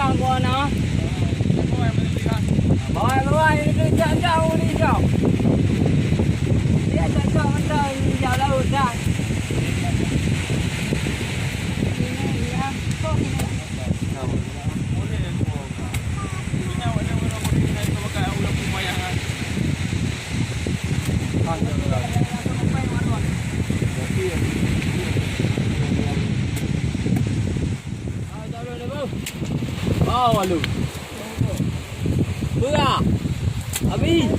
Bang gua no. Bawa ini jauh ni jauh. Dia jauh macam jauh laut dah. Oh, lu. Berak. Habis.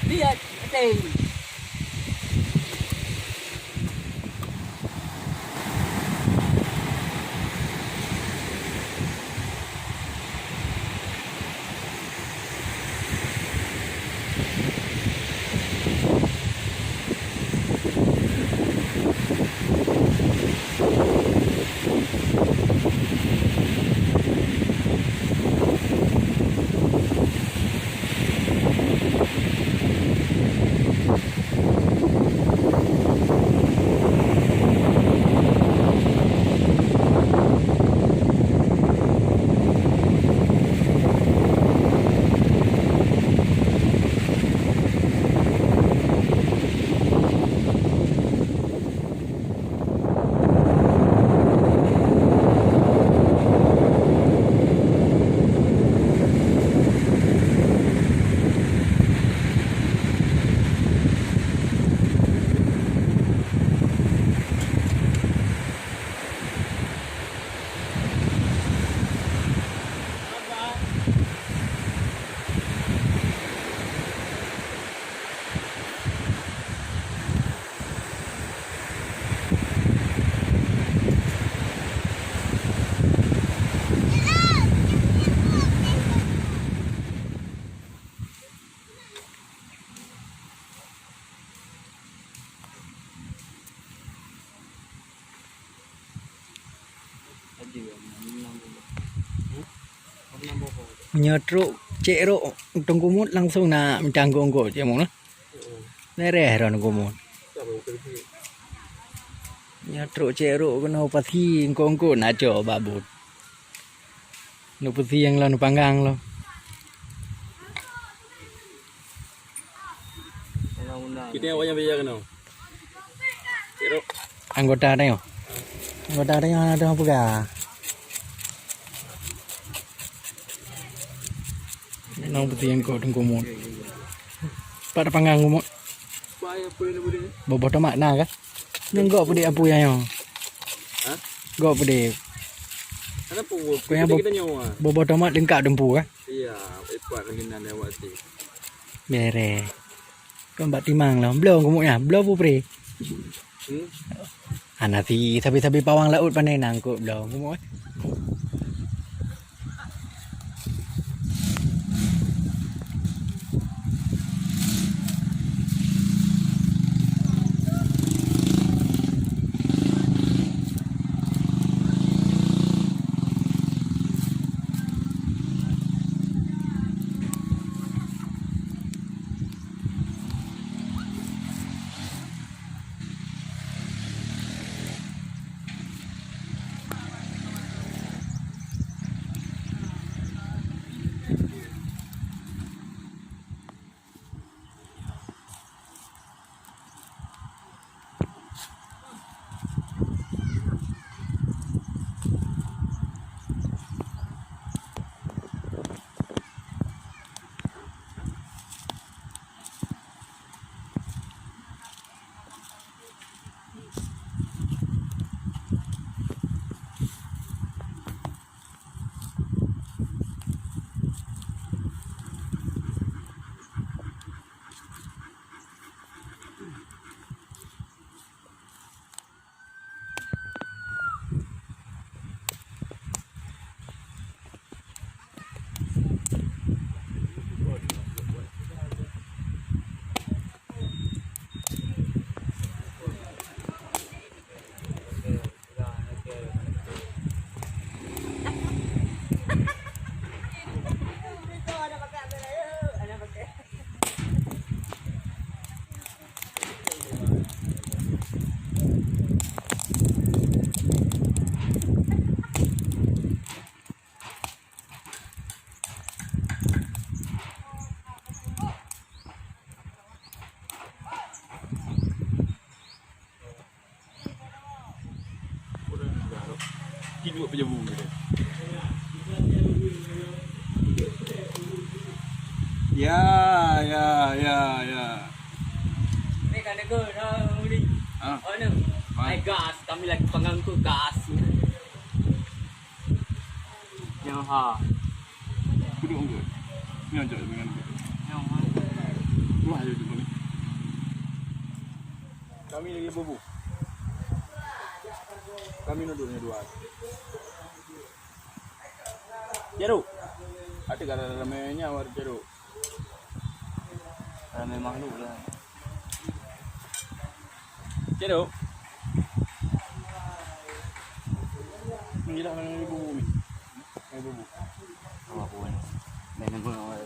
Lihat, teh. Menyetruk cek rok tong kumut langsung nak mencanggung ko cek mong lah. Lereh ron kumut. Menyetruk cek rok kena pasti engko nak jo babut. Nu putih yang lo nu panggang lo. Kita yang banyak biaya kena. Cek rok. Anggota ada yo. Anggota ada yang ada apa ga? Nang putih yang kau tunggu mut. Pada panggang mut. Bayar boleh boleh. Bobo tomat na kan? Nang gok pudi apu yang yo. Ha? Gok pudi. Kenapa? Kau yang Kita nyawa. bobo tomat dengkak dempu kan? Iya, ekor kena lewat sih. Bere. Kau mbak timang lah. Belum kumutnya. Belum pupri. Nanti tapi pawang laut pandai nangkut belum kumut. Hidup pejabu gitu. Ya. Ni kan aku dah ni. Ah. Oh ni. Ai gas, kami lagi panggang tu gas. Yang ha. Duduk enggak? Ni ajak dengan dia. Yang ha. Wah, dia duduk ni. Kami lagi LABU. Kami duduknya dua. Jeruk. Ada kan ramainya war jeruk. Ramai makhluk lah. Jeruk. Gila dengan LABU ni. LABU. Apa pun. Dengan pun awal.